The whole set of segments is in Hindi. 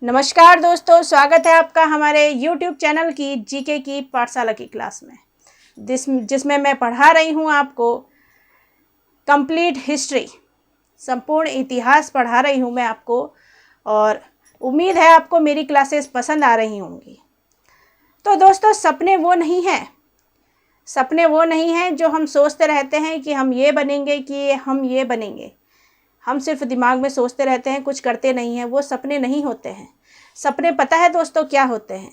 नमस्कार दोस्तों, स्वागत है आपका हमारे YouTube चैनल की जीके की पाठशाला की क्लास में जिसमें मैं पढ़ा रही हूँ आपको कंप्लीट हिस्ट्री, संपूर्ण इतिहास पढ़ा रही हूँ मैं आपको। और उम्मीद है आपको मेरी क्लासेस पसंद आ रही होंगी। तो दोस्तों, सपने वो नहीं हैं जो हम सोचते रहते हैं कि हम ये बनेंगे कि हम ये बनेंगे। हम सिर्फ दिमाग में सोचते रहते हैं, कुछ करते नहीं हैं। वो सपने नहीं होते हैं। सपने पता है दोस्तों क्या होते हैं?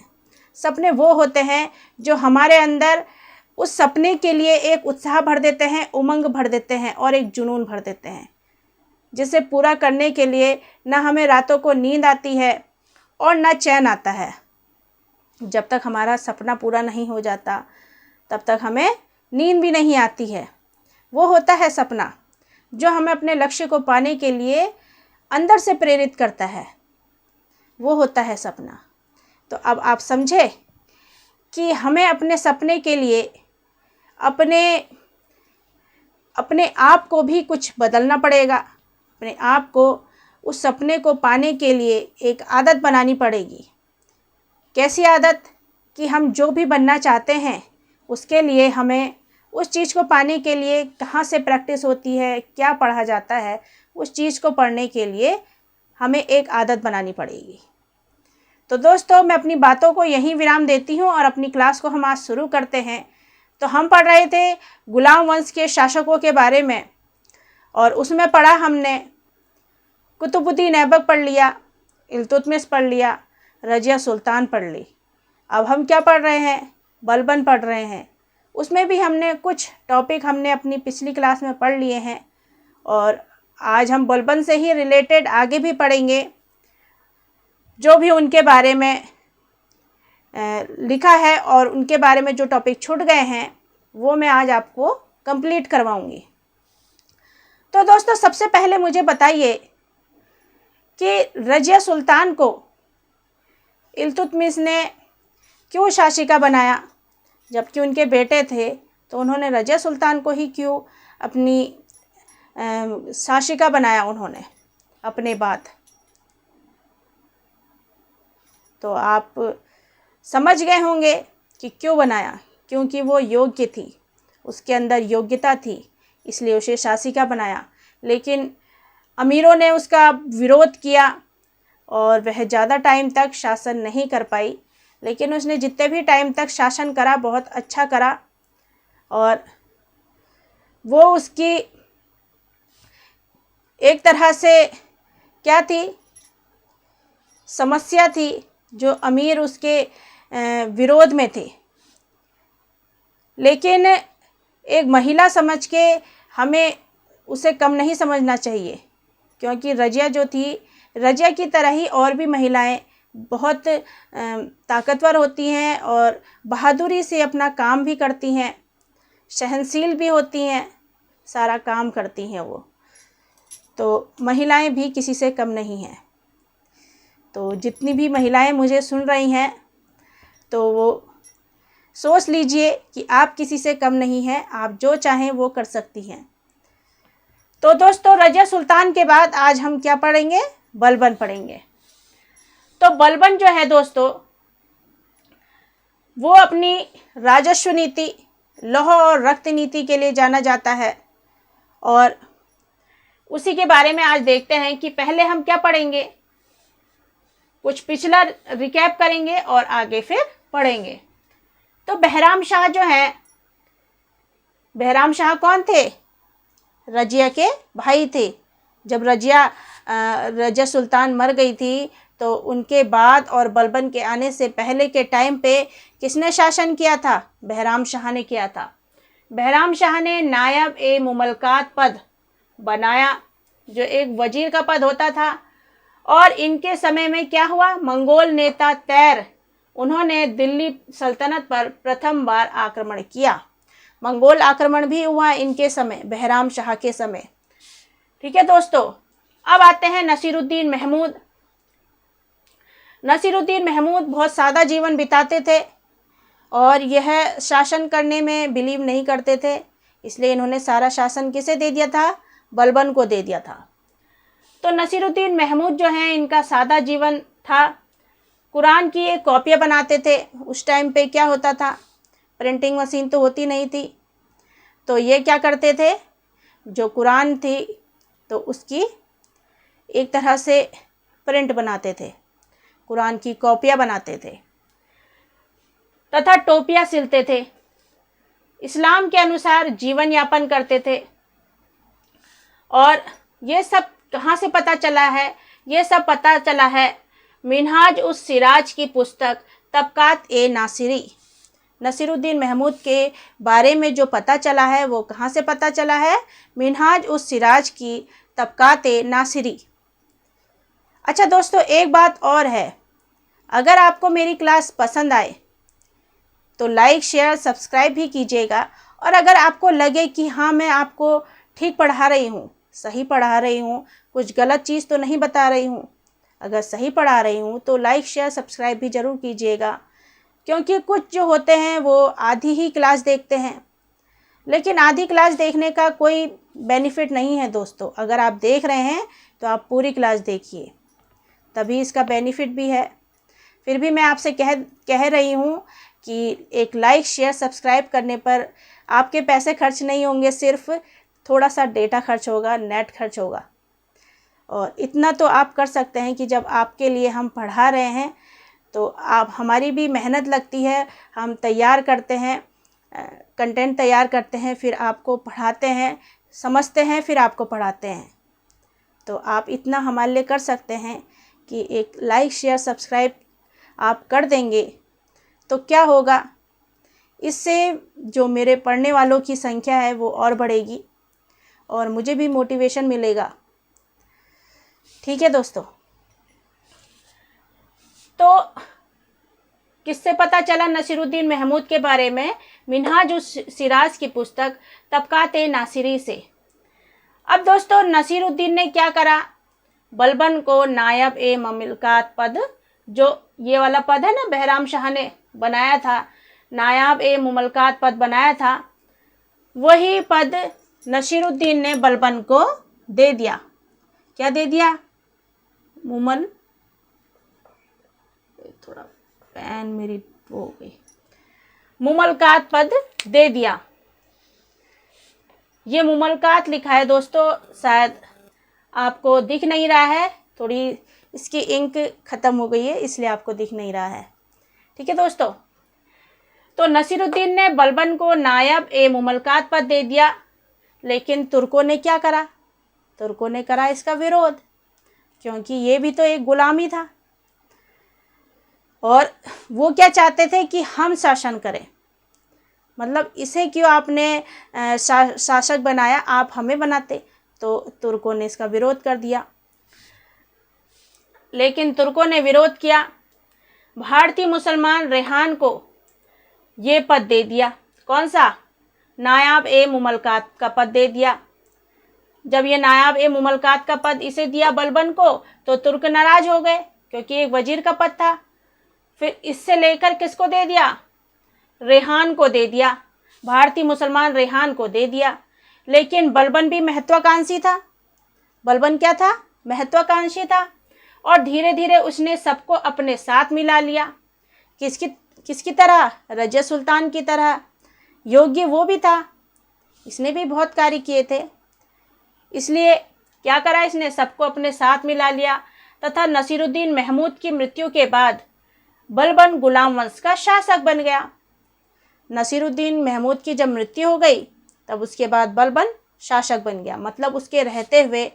सपने वो होते हैं जो हमारे अंदर उस सपने के लिए एक उत्साह भर देते हैं, उमंग भर देते हैं और एक जुनून भर देते हैं, जिसे पूरा करने के लिए ना हमें रातों को नींद आती है और ना चैन आता है। जब तक हमारा सपना पूरा नहीं हो जाता तब तक हमें नींद भी नहीं आती है। वो होता है सपना जो हमें अपने लक्ष्य को पाने के लिए अंदर से प्रेरित करता है। वो होता है सपना। तो अब आप समझे कि हमें अपने सपने के लिए अपने आप को भी कुछ बदलना पड़ेगा। अपने आप को उस सपने को पाने के लिए एक आदत बनानी पड़ेगी। कैसी आदत? कि हम जो भी बनना चाहते हैं उसके लिए हमें उस चीज़ को पाने के लिए कहाँ से प्रैक्टिस होती है, क्या पढ़ा जाता है, उस चीज़ को पढ़ने के लिए हमें एक आदत बनानी पड़ेगी। तो दोस्तों, मैं अपनी बातों को यहीं विराम देती हूँ और अपनी क्लास को हम आज शुरू करते हैं। तो हम पढ़ रहे थे गुलाम वंश के शासकों के बारे में, और उसमें पढ़ा हमने कुतुबुद्दीन ऐबक पढ़ लिया, इल्तुतमिश पढ़ लिया, रजिया सुल्तान पढ़ ली। अब हम क्या पढ़ रहे हैं? बलबन पढ़ रहे हैं। उसमें भी हमने कुछ टॉपिक हमने अपनी पिछली क्लास में पढ़ लिए हैं और आज हम बलबन से ही रिलेटेड आगे भी पढ़ेंगे। जो भी उनके बारे में लिखा है और उनके बारे में जो टॉपिक छूट गए हैं वो मैं आज आपको कंप्लीट करवाऊंगी। तो दोस्तों, सबसे पहले मुझे बताइए कि रजिया सुल्तान को इल्तुतमिश ने क्यों शासिका बनाया? जबकि उनके बेटे थे तो उन्होंने रजिया सुल्तान को ही क्यों अपनी शासिका बनाया उन्होंने अपने बाद? तो आप समझ गए होंगे कि क्यों बनाया। क्योंकि वो योग्य थी, उसके अंदर योग्यता थी, इसलिए उसे शासिका बनाया। लेकिन अमीरों ने उसका विरोध किया और वह ज़्यादा टाइम तक शासन नहीं कर पाई। लेकिन उसने जितने भी टाइम तक शासन करा बहुत अच्छा करा। और वो उसकी एक तरह से क्या थी, समस्या थी, जो अमीर उसके विरोध में थे। लेकिन एक महिला समझ के हमें उसे कम नहीं समझना चाहिए, क्योंकि रजिया जो थी, रजिया की तरह ही और भी महिलाएं बहुत ताकतवर होती हैं और बहादुरी से अपना काम भी करती हैं, सहनशील भी होती हैं, सारा काम करती हैं वो। तो महिलाएं भी किसी से कम नहीं हैं। तो जितनी भी महिलाएं मुझे सुन रही हैं तो वो सोच लीजिए कि आप किसी से कम नहीं हैं, आप जो चाहें वो कर सकती हैं। तो दोस्तों, रजिया सुल्तान के बाद आज हम क्या पढ़ेंगे? बलबन पढ़ेंगे। तो बलबन जो है दोस्तों, वो अपनी राजस्व नीति, लौह और रक्त नीति के लिए जाना जाता है। और उसी के बारे में आज देखते हैं कि पहले हम क्या पढ़ेंगे, कुछ पिछला रिकैप करेंगे और आगे फिर पढ़ेंगे। तो बहराम शाह जो है, बहराम शाह कौन थे? रजिया के भाई थे। जब रजिया सुल्तान मर गई थी तो उनके बाद और बलबन के आने से पहले के टाइम पे किसने शासन किया था? बहराम शाह ने किया था। बहराम शाह ने नायब ए मुमलकात पद बनाया, जो एक वजीर का पद होता था। और इनके समय में क्या हुआ? मंगोल नेता तैर, उन्होंने दिल्ली सल्तनत पर प्रथम बार आक्रमण किया। मंगोल आक्रमण भी हुआ इनके समय, बहराम शाह के समय। ठीक है दोस्तों, अब आते हैं नसीरुद्दीन महमूद। नसीरुद्दीन महमूद बहुत सादा जीवन बिताते थे और यह शासन करने में बिलीव नहीं करते थे, इसलिए इन्होंने सारा शासन किसे दे दिया था? बलबन को दे दिया था। तो नसीरुद्दीन महमूद जो हैं, इनका सादा जीवन था, कुरान की एक कॉपियाँ बनाते थे। उस टाइम पे क्या होता था, प्रिंटिंग मशीन तो होती नहीं थी, तो ये क्या करते थे, जो कुरान थी तो उसकी एक तरह से प्रिंट बनाते थे, कुरान की कॉपियाँ बनाते थे तथा टोपियाँ सिलते थे, इस्लाम के अनुसार जीवन यापन करते थे। और ये सब कहाँ से पता चला है, ये सब पता चला है मिनहाज उस सिराज की पुस्तक तबकात ए नासिरी। नसीरुद्दीन महमूद के बारे में जो पता चला है वो कहाँ से पता चला है, मिनहाज उस सिराज की तबकात ए नासिरी। अच्छा दोस्तों, एक बात और है, अगर आपको मेरी क्लास पसंद आए तो लाइक शेयर सब्सक्राइब भी कीजिएगा। और अगर आपको लगे कि हाँ मैं आपको ठीक पढ़ा रही हूँ, सही पढ़ा रही हूँ, कुछ गलत चीज़ तो नहीं बता रही हूँ, अगर सही पढ़ा रही हूँ तो लाइक शेयर सब्सक्राइब भी ज़रूर कीजिएगा। क्योंकि कुछ जो होते हैं वो आधी ही क्लास देखते हैं, लेकिन आधी क्लास देखने का कोई बेनिफिट नहीं है दोस्तों। अगर आप देख रहे हैं तो आप पूरी क्लास देखिए, तभी इसका बेनिफिट भी है। फिर भी मैं आपसे कह रही हूँ कि एक लाइक शेयर सब्सक्राइब करने पर आपके पैसे खर्च नहीं होंगे, सिर्फ थोड़ा सा डेटा खर्च होगा, नेट खर्च होगा। और इतना तो आप कर सकते हैं कि जब आपके लिए हम पढ़ा रहे हैं तो आप, हमारी भी मेहनत लगती है, हम तैयार करते हैं, कंटेंट तैयार करते हैं, फिर आपको पढ़ाते हैं, समझते हैं, फिर आपको पढ़ाते हैं। तो आप इतना हमारे लिए कर सकते हैं कि एक लाइक शेयर सब्सक्राइब आप कर देंगे तो क्या होगा, इससे जो मेरे पढ़ने वालों की संख्या है वो और बढ़ेगी और मुझे भी मोटिवेशन मिलेगा। ठीक है दोस्तों, तो किससे पता चला नसीरुद्दीन महमूद के बारे में, मिनहाज उस सिराज की पुस्तक तबकात ए नासिरी से। अब दोस्तों नसीरुद्दीन ने क्या करा, बलबन को नायब ए मुमलकात पद, जो ये वाला पद है ना, बहराम शाह ने बनाया था, नायब ए मुमलकात पद बनाया था, वही पद नसीरुद्दीन ने बलबन को दे दिया। क्या दे दिया, थोड़ा पेन मेरी हो गई, मुमलकात पद दे दिया। ये मुमलकात लिखा है दोस्तों, शायद आपको दिख नहीं रहा है, थोड़ी इसकी इंक ख़त्म हो गई है इसलिए आपको दिख नहीं रहा है। ठीक है दोस्तों, तो नसीरुद्दीन ने बलबन को नायब ए मुमलकात पद दे दिया, लेकिन तुर्कों ने क्या करा, तुर्कों ने करा इसका विरोध, क्योंकि ये भी तो एक गुलामी था और वो क्या चाहते थे कि हम शासन करें, मतलब इसे क्यों आपने शासक बनाया, आप हमें बनाते। तो तुर्कों ने इसका विरोध कर दिया, लेकिन तुर्कों ने विरोध किया, भारतीय मुसलमान रेहान को ये पद दे दिया, कौन सा, नायाब ए मुमलकात का पद दे दिया। जब ये नायाब ए मुमलकात का पद इसे दिया बलबन को, तो तुर्क नाराज हो गए, क्योंकि एक वजीर का पद था। फिर इससे लेकर किसको दे दिया, रेहान को दे दिया, भारतीय मुसलमान रेहान को दे दिया। लेकिन बलबन भी महत्वाकांक्षी था, बलबन क्या था, महत्वाकांक्षी था, और धीरे धीरे उसने सबको अपने साथ मिला लिया। किसकी तरह, रजिया सुल्तान की तरह। योग्य वो भी था, इसने भी बहुत कार्य किए थे, इसलिए क्या करा, इसने सबको अपने साथ मिला लिया। तथा नसीरुद्दीन महमूद की मृत्यु के बाद बलबन गुलाम वंश का शासक बन गया। नसीरुद्दीन महमूद की जब मृत्यु हो गई तब उसके बाद बलबन शासक बन गया, मतलब उसके रहते हुए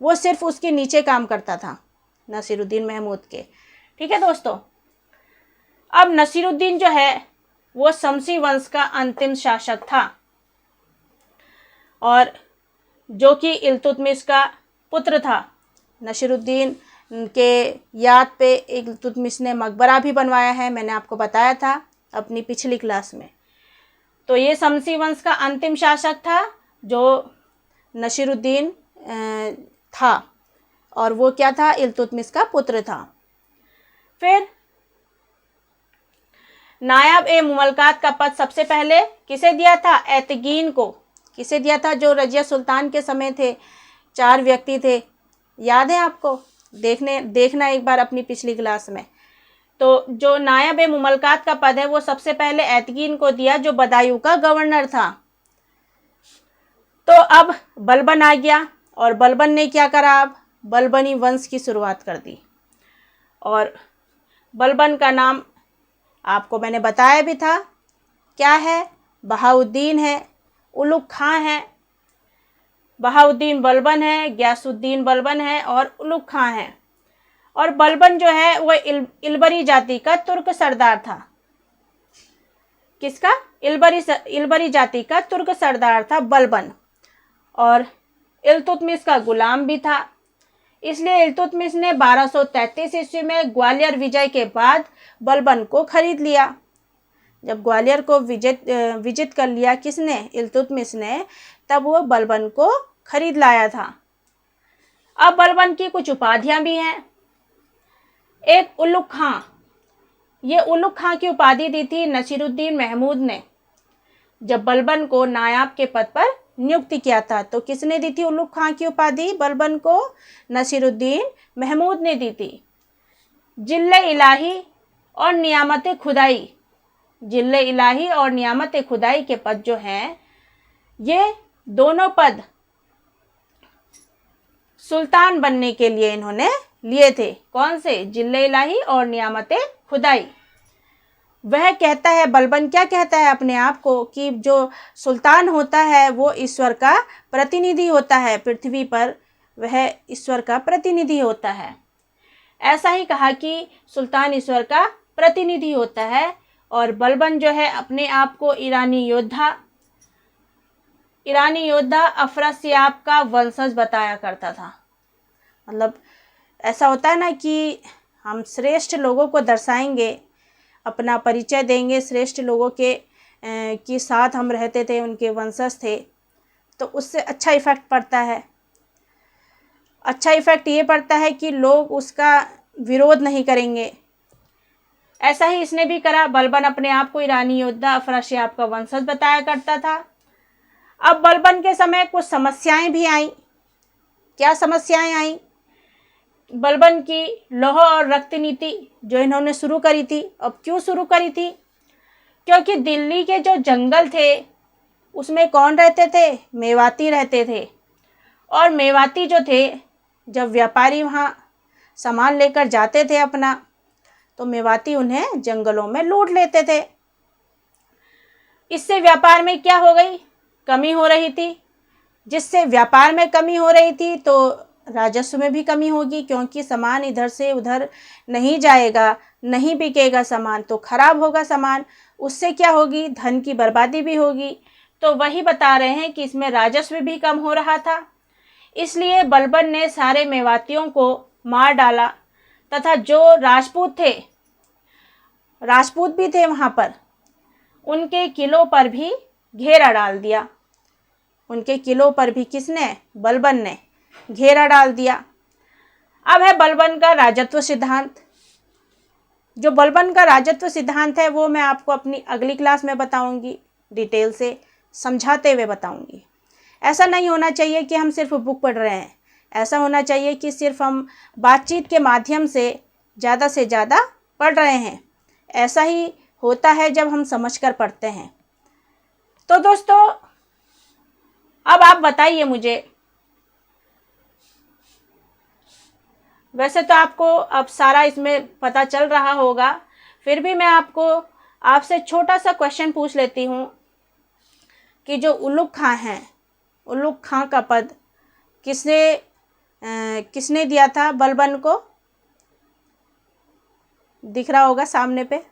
वो सिर्फ उसके नीचे काम करता था, नसीरुद्दीन महमूद के। ठीक है दोस्तों, अब नसीरुद्दीन जो है वो शमसी वंश का अंतिम शासक था, और जो कि इल्तुतमिश का पुत्र था। नसीरुद्दीन के याद पे इल्तुतमिश ने मकबरा भी बनवाया है, मैंने आपको बताया था अपनी पिछली क्लास में। तो ये शमसी वंश का अंतिम शासक था जो नसीरुद्दीन था, और वो क्या था, इल्तुतमिश का पुत्र था। फिर नायब ए मुमलकात का पद सबसे पहले किसे दिया था, एतगीन को। किसे दिया था, जो रजिया सुल्तान के समय थे, 4 व्यक्ति थे, याद है आपको, देखना एक बार अपनी पिछली क्लास में। तो जो नायब मुमलकात का पद है वो सबसे पहले ऐतकीन को दिया, जो बदायूं का गवर्नर था। तो अब बलबन आ गया और बलबन ने क्या करा, अब बलबनी वंश की शुरुआत कर दी। और बलबन का नाम आपको मैंने बताया भी था, क्या है, बहाउद्दीन है, उलुग खां है। बहाउद्दीन बलबन है, गयासुद्दीन बलबन है और उलुग खां है। और बलबन जो है वह इलबरी जाति का तुर्क सरदार था। किसका? इलबरी जाति का तुर्क सरदार था बलबन। और इल्तुतमिश का गुलाम भी था। इसलिए इल्तुतमिश ने 1233 ईस्वी में ग्वालियर विजय के बाद बलबन को खरीद लिया। जब ग्वालियर को विजित कर लिया किसने? इल्तुतमिश ने, तब वो बलबन को खरीद लाया था। अब बलबन की कुछ उपाधियां भी हैं। एक उलुग खां, ये उलुग खां की उपाधि दी थी नसीरुद्दीन महमूद ने जब बलबन को नायाब के पद पर नियुक्त किया था। तो किसने दी थी उलुग खां की उपाधि बलबन को? नसीरुद्दीन महमूद ने दी थी। जिल्ले इलाही और नियामत खुदाई, जिल्ले इलाही और नियामत खुदाई के पद जो हैं, ये दोनों पद सुल्तान बनने के लिए इन्होंने लिए थे। कौन से? जिल्ले इलाही और नियामत खुदाई। वह कहता है, बलबन क्या कहता है अपने आप को, कि जो सुल्तान होता है वो ईश्वर का प्रतिनिधि होता है, पृथ्वी पर वह ईश्वर का प्रतिनिधि होता है। ऐसा ही कहा कि सुल्तान ईश्वर का प्रतिनिधि होता है। और बलबन जो है अपने आप को ईरानी योद्धा अफरासियाब का वंशज बताया करता था। मतलब ऐसा होता है ना कि हम श्रेष्ठ लोगों को दर्शाएंगे, अपना परिचय देंगे, श्रेष्ठ लोगों के साथ हम रहते थे, उनके वंशज थे, तो उससे अच्छा इफ़ेक्ट पड़ता है। अच्छा इफ़ेक्ट ये पड़ता है कि लोग उसका विरोध नहीं करेंगे। ऐसा ही इसने भी करा। बलबन अपने आप को ईरानी योद्धा अफरासियाब का वंशज बताया करता था। अब बलबन के समय कुछ समस्याएं भी आईं। क्या समस्याएं आईं? बलबन की लौह और रक्त नीति जो इन्होंने शुरू करी थी। अब क्यों शुरू करी थी? क्योंकि दिल्ली के जो जंगल थे उसमें कौन रहते थे? मेवाती रहते थे। और मेवाती जो थे, जब व्यापारी वहाँ सामान लेकर जाते थे अपना, तो मेवाती उन्हें जंगलों में लूट लेते थे। इससे व्यापार में क्या हो गई? कमी हो रही थी। जिससे व्यापार में कमी हो रही थी तो राजस्व में भी कमी होगी, क्योंकि सामान इधर से उधर नहीं जाएगा, नहीं बिकेगा सामान, तो खराब होगा सामान। उससे क्या होगी? धन की बर्बादी भी होगी। तो वही बता रहे हैं कि इसमें राजस्व भी कम हो रहा था। इसलिए बलबन ने सारे मेवातियों को मार डाला तथा जो राजपूत भी थे वहाँ पर, उनके किलों पर भी घेरा डाल दिया। उनके किलों पर भी किसने? बलबन ने घेरा डाल दिया। अब है बलबन का राजत्व सिद्धांत। जो बलबन का राजत्व सिद्धांत है वो मैं आपको अपनी अगली क्लास में बताऊंगी, डिटेल से समझाते हुए बताऊंगी। ऐसा नहीं होना चाहिए कि हम सिर्फ बुक पढ़ रहे हैं। ऐसा होना चाहिए कि सिर्फ हम बातचीत के माध्यम से ज़्यादा पढ़ रहे हैं। ऐसा ही होता है जब हम समझकर पढ़ते हैं। तो दोस्तों, अब आप बताइए मुझे, वैसे तो आपको अब सारा इसमें पता चल रहा होगा, फिर भी मैं आपसे छोटा सा क्वेश्चन पूछ लेती हूँ कि जो उलुग खां हैं, उलुग खां का पद किसने दिया था बलबन को? दिख रहा होगा सामने पे,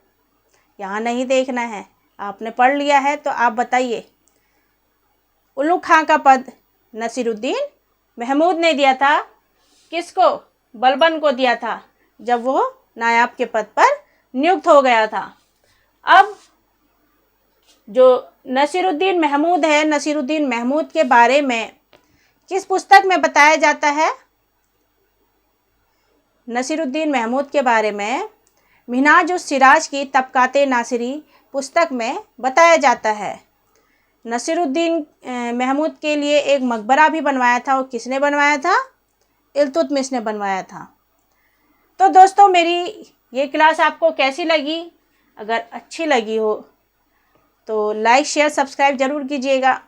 यहाँ नहीं देखना है, आपने पढ़ लिया है तो आप बताइए। उलुग खां का पद नसीरुद्दीन महमूद ने दिया था। किसको? बलबन को दिया था, जब वो नायाब के पद पर नियुक्त हो गया था। अब जो नसीरुद्दीन महमूद है, नसीरुद्दीन महमूद के बारे में किस पुस्तक में बताया जाता है? नसीरुद्दीन महमूद के बारे में मिन्हाज-उस-सिराज की तबकाते नासिरी पुस्तक में बताया जाता है। नसीरुद्दीन महमूद के लिए एक मकबरा भी बनवाया था। वो किसने बनवाया था? इल्तुतमिश ने बनवाया था। तो दोस्तों, मेरी ये क्लास आपको कैसी लगी? अगर अच्छी लगी हो तो लाइक शेयर सब्सक्राइब ज़रूर कीजिएगा।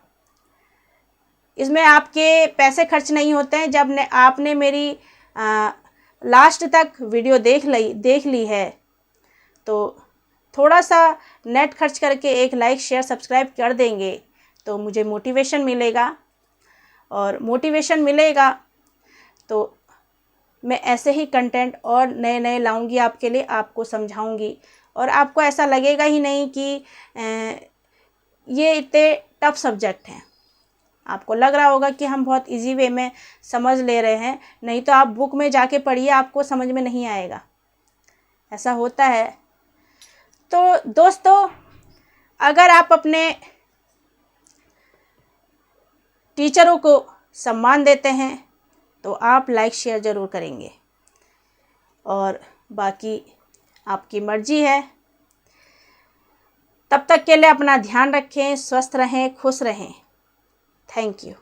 इसमें आपके पैसे खर्च नहीं होते हैं। जब आपने मेरी लास्ट तक वीडियो देख ली है तो थोड़ा सा नेट खर्च करके एक लाइक शेयर सब्सक्राइब कर देंगे तो मुझे मोटिवेशन मिलेगा, और मोटिवेशन मिलेगा तो मैं ऐसे ही कंटेंट और नए नए लाऊंगी आपके लिए, आपको समझाऊंगी, और आपको ऐसा लगेगा ही नहीं कि ये इतने टफ सब्जेक्ट हैं। आपको लग रहा होगा कि हम बहुत इजी वे में समझ ले रहे हैं। नहीं तो आप बुक में जाके पढ़िए, आपको समझ में नहीं आएगा। ऐसा होता है। तो दोस्तों, अगर आप अपने टीचरों को सम्मान देते हैं तो आप लाइक शेयर ज़रूर करेंगे, और बाकी आपकी मर्ज़ी है। तब तक के लिए अपना ध्यान रखें, स्वस्थ रहें, खुश रहें। Thank you.